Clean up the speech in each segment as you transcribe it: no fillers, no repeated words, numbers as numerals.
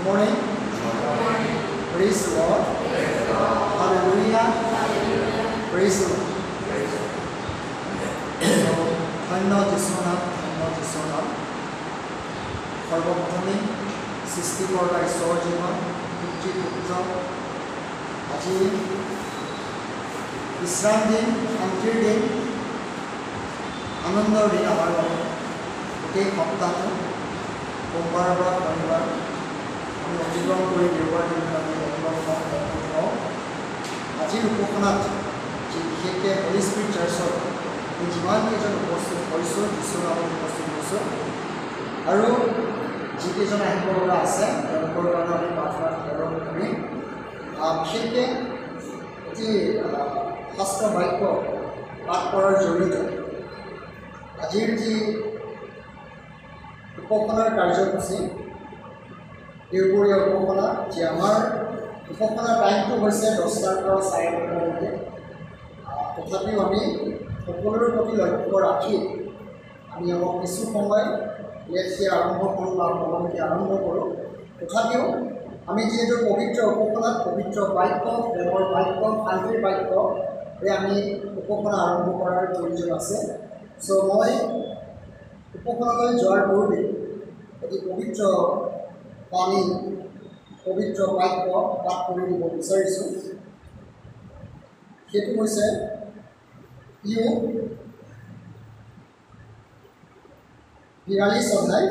morning. Praise the Lord. Hallelujah. Praise the Lord. ধন্য যীশুৰ নাম, ধন্য যীশুৰ নাম। সৰ্বপ্ৰথমে সৃষ্টিকৰ্তা ঈশ্বৰৰ জীৱন পিতৃ পুত্ৰ আজি বিশ্ৰাম দিন, শান্তিৰ দিন, আনন্দৰ দিন আমাৰ বাবে। গোটেই সপ্তাহটো সোমবাৰৰ পৰা শনিবাৰ আমি অতিক্ৰম কৰি দেওবাৰ দিনটো আমি অতিক্ৰম হওঁ। আজিৰ উপাসনাত যি বিশেষকৈ হলি স্পিৰিট চাৰ্চত আমি যিমানকেইজন উপস্থিত হৈছোঁ, যীশুৰ নামত উপস্থিত হৈছোঁ, আৰু যিকেইজন আহিব লগা আছে তেওঁলোকৰ কাৰণে আমি প্ৰাৰ্থনা প্ৰেৰণ কৰি বিশেষকৈ এটি শাস্ত্ৰ বাক্য পাঠ কৰাৰ জৰিয়তে আজিৰ যি উপাসনাৰ কাৰ্যসূচী, দেওবৰীয়া উপাসনা, যি আমাৰ উপাসনাৰ টাইমটো হৈছে 10টাৰ পৰা 9:30লৈকে। তথাপিও আমি সকলোৰে প্ৰতি লক্ষ্য ৰাখি আমি অলপ কিছু সময় লেটকৈ আৰম্ভ কৰোঁ বা পলমকৈ আৰম্ভ কৰোঁ। তথাপিও আমি যিহেতু পবিত্ৰ উপাসনাত পবিত্ৰ বাক্য, প্ৰেমৰ বাক্য, শান্তিৰ বাক্যৰে আমি উপাসনা আৰম্ভ কৰাৰ প্ৰয়োজন আছে। চ' মই উপাসনালৈ যোৱাৰ পূৰ্বে এটি পবিত্ৰ বাণী, পবিত্ৰ বাক্য পাঠ কৰি দিব বিচাৰিছোঁ। সেইটো হৈছে ইয়োব 42 অধ্যায়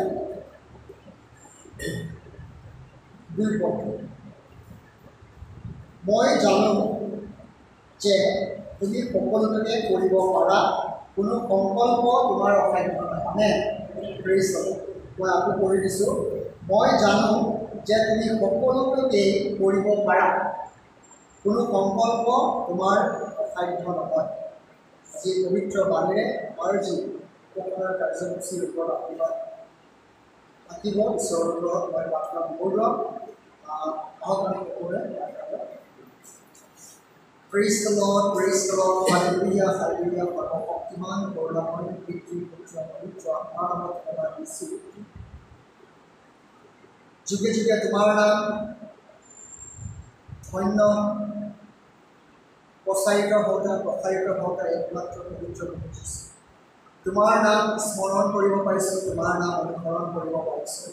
2 পদ। মই জানো যে তুমি সকলোকে কৰিব পাৰা, কোনো সংকল্প তোমাৰ অসাধ্য নহয়। আমেন। Praise the Lord. মই আকৌ কৰি দিছোঁ। মই জানো যে তুমি সকলোকে কৰিব পাৰা, কোনো সংকল্প তোমাৰ অসাধ্য নহয়। আজি পবিত্ৰ বাণীৰে আমাৰ যি উপাসনাৰ কাৰ্যসূচীৰ ওপৰত আশীৰ্বাদ থাকিব, ঈশ্বৰৰ ওপৰত মই প্ৰাৰ্থনা আগবঢ়াম। আহক আমি সকলোৱে praise the Lord, praise the lord, hallelujah, hallelujah. সৰ্বশক্তিমান কৰুণাময় পিতৃ পুত্ৰ পবিত্ৰ আত্মাৰ নামত ধন্যবাদ দিছোঁ। যুগে যুগে তোমাৰ নাম ধন্য প্ৰচাৰিত হওঁতে একমাত্ৰ পবিত্ৰ বুজিছোঁ। তোমাৰ নাম স্মৰণ কৰিব পাৰিছোঁ, তোমাৰ নাম অনুসৰণ কৰিব পাৰিছোঁ।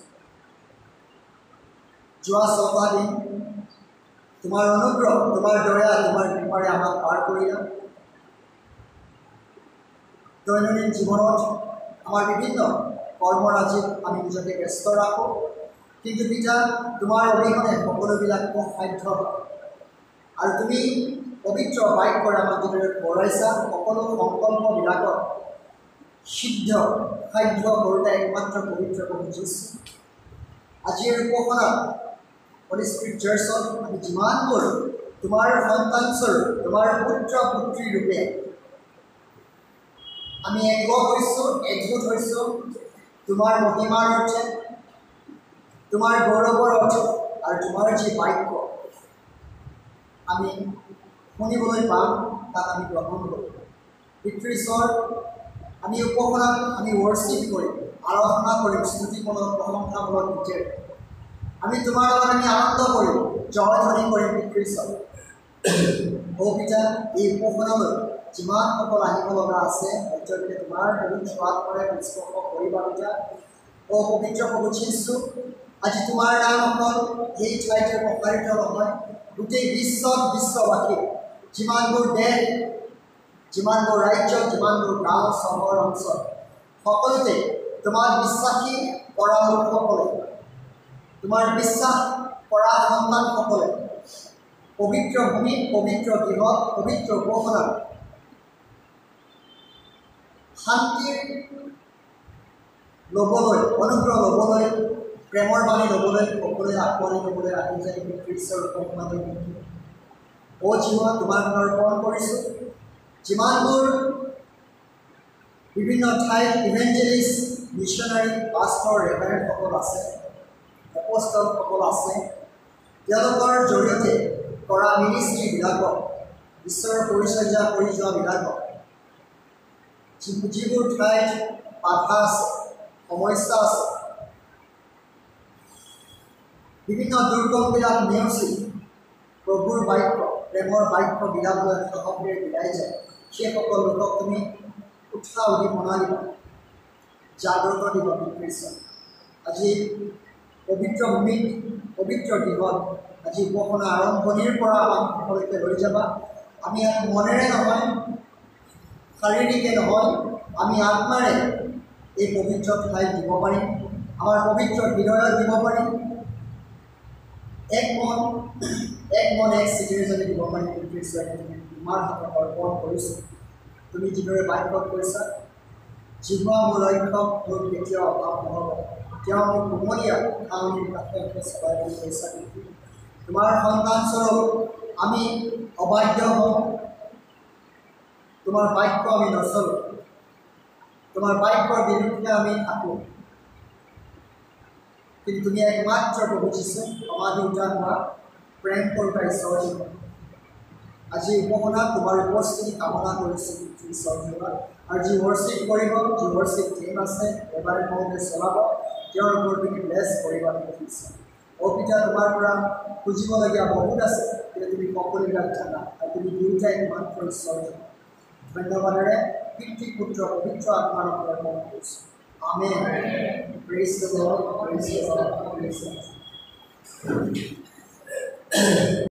যোৱা 6টা দিন তোমাৰ অনুগ্ৰহ, তোমাৰ দয়া, তোমাৰ কৃপাৰে আমাক পাৰ কৰিলা। দৈনন্দিন জীৱনত আমাৰ বিভিন্ন কৰ্মৰাজিত আমি নিজকে ব্যস্ত ৰাখোঁ, কিন্তু পিতা তোমাৰ অবিহনে সকলোবিলাক অসাধ্য হয়। আৰু তুমি পবিত্ৰ বাক্যৰে আমাক যিদৰে পঢ়াইছা, সকলো সংকল্পবিলাকত সিদ্ধ সাধ্য কৰোঁতে একমাত্ৰ পবিত্ৰ প্ৰভু যীশু। আজিৰ উপাসনাত হলি স্পিৰিট চাৰ্চত আমি যিমানবোৰ তোমাৰ সন্তানস্বৰূপ, তোমাৰ পুত্ৰ পুত্ৰী ৰূপে আমি একগোট হৈছোঁ তোমাৰ মহিমাৰ অৰ্থে, তোমাৰ গৌৰৱৰ অৰ্থে, আৰু তোমাৰ যি বাক্য আমি শুনিবলৈ পাম তাক আমি গ্ৰহণ কৰোঁ। পিতৃশ্বৰ আমি উপাসনাত আমি ৱৰ্শ্বিপ কৰিম, আৰাধনা কৰিম, স্তুতিমূলক প্ৰশংসামূলক গীতেৰে আমি তোমাৰ লগত আমি আনন্দ কৰিম, জয়ধ্বনি কৰিম। পিতৃশ্বৰ পিতা, এই উপাসনালৈ যিমানসকল আহিব লগা আছে সত্যকে তোমাৰ পবিত্ৰ আত্মাৰে স্পৰ্শ কৰিবা। পিতা পবিত্ৰ প্ৰভু যীশু, আজি তোমাৰ নাম অকল এই ঠাইতে প্ৰসাৰিত নহয়, গোটেই বিশ্ববাসী যিমানবোৰ দেশ, যিমানবোৰ ৰাজ্য, যিমানবোৰ গাঁও চহৰ অঞ্চল, সকলোতে তোমাৰ বিশ্বাসী কৰা লোকসকলে, তোমাৰ বিশ্বাস কৰা সন্তানসকলে পবিত্ৰ ভূমিত, পবিত্ৰ গৃহত, পবিত্ৰ উপাসনাত শান্তিৰ ল'বলৈ, অনুগ্ৰহ ল'বলৈ, প্ৰেমৰ বাণী ল'বলৈ, সকলোৱে আঁকোৱালি ল'বলৈ আহি যায় পিতৃশ্বৰ উপাসনালৈ। জীৱা তোমাক অৰ্পণ কৰিছোঁ। যিমানবোৰ বিভিন্ন ঠাইত ইভেঞ্জেলিষ্ট, মিছনাৰী, পাষ্টৰ, ৰেভাৰেণ্ডসকল আছে, এপষ্টলসকল আছে, তেওঁলোকৰ জৰিয়তে কৰা মিনিষ্ট্ৰীবিলাকক, ঈশ্বৰৰ পৰিচৰ্যা কৰি যোৱাবিলাকক যিবোৰ ঠাইত বাধা আছে, সমস্যা আছে, বিভিন্ন দুৰ্গমবিলাক নেওচি প্ৰভুৰ বাক্য প্ৰেমৰ বাক্য বিলাবলৈ সাহসেৰে বিলাই যায় সেইসকল লোকক তুমি উৎসাহ উদ্দীপনা দিবা জাগ্ৰত দিবা কৃষ্ণ আজি পবিত্ৰ ভূমিত পবিত্ৰ দিৱস আজি উপাসনা আৰম্ভণিৰ পৰা আমাক শেষলৈকে লৈ যাবা আমি ইয়াত মনেৰে নহয় শাৰীৰিকে নহয় আমি আত্মাৰে এই পবিত্ৰ ঠাইত দিব পাৰিম আমাৰ পবিত্ৰ হৃদয়ত দিব পাৰিম এক মন এক চিঠিৰে যদি দিব পাৰিম কৃষ্ণই তোমাৰ হাতত অৰ্পণ কৰিছোঁ তুমি যিদৰে বাক্যত কৈছা জিহুৱা মোৰ লক্ষ্য মোৰ কেতিয়াও অভাৱ নহ'ব তেওঁ মোক কুমলীয়া খাৱনিৰ কাষে কাষে চলাই বুলি কৈছা নেকি তোমাৰ সন্তানস্বৰূপ আমি অবাধ্য হওঁ তোমাৰ বাক্য আমি নচলোঁ তোমাৰ বাক্যৰ বিৰুদ্ধে আমি থাকোঁ কিন্তু তুমি একমাত্ৰ প্ৰভু যীশু সমাধি উদ্ধাৰ হোৱা প্ৰেম কৰোঁতা ঈশ্বৰ আজি উপাসনাত তোমাৰ উপস্থিতি কামনা কৰিছোঁ ঈশ্বৰ আৰু যি ৱৰ্শ্বিপ কৰিব যি ৱৰ্শ্বিপ টিম আছে এবাৰে মতে চলাব তেওঁৰ ওপৰত তুমি ব্লেছ কৰিবা দেখিছা পিতা তোমাৰ পৰা খুজিবলগীয়া বহুত আছে কিন্তু তুমি সকলোবিলাক জানা আৰু তুমি দুয়োটাই মাত্ৰ ঈশ্বৰ ধন্যবাদেৰে পিতৃ পুত্ৰ পবিত্ৰ আত্মাৰ ওপৰত মন কৰিছোঁ amen praise the Lord praise the Lord praise the lord